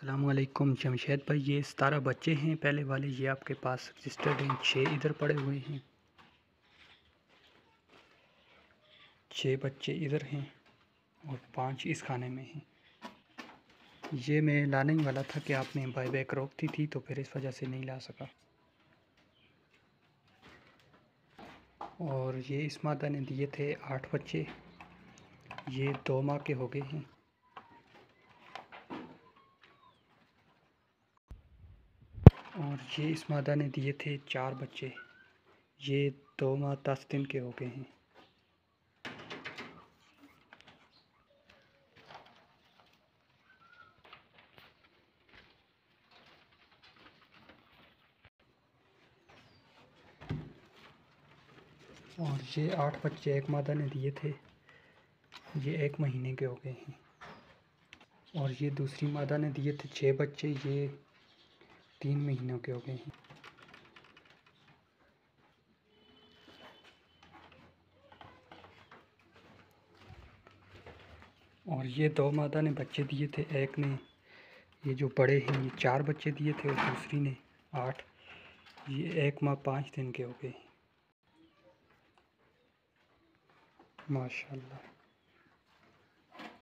अस्सलामुअलैकुम जमशेद भाई, ये 17 बच्चे हैं पहले वाले। ये आपके पास रजिस्टर्ड हैं। 6 इधर पड़े हुए हैं, 6 बच्चे इधर हैं और 5 इस खाने में हैं। ये मैं लाने ही वाला था कि आपने बाय बैक रोकती थी, तो फिर इस वजह से नहीं ला सका। और ये इस मादा ने दिए थे 8 बच्चे, ये 2 माह के हो गए हैं। और ये इस मादा ने दिए थे 4 बच्चे, ये 2 माह 10 दिन के हो गए हैं। और ये 8 बच्चे एक मादा ने दिए थे, ये 1 महीने के हो गए हैं। और ये दूसरी मादा ने दिए थे 6 बच्चे, ये 3 महीनों के हो गए हैं। और ये 2 मादा ने बच्चे दिए थे, एक ने, ये जो बड़े हैं, ये 4 बच्चे दिए थे और दूसरी ने 8। ये 1 माह 5 दिन के हो गए। माशाल्लाह।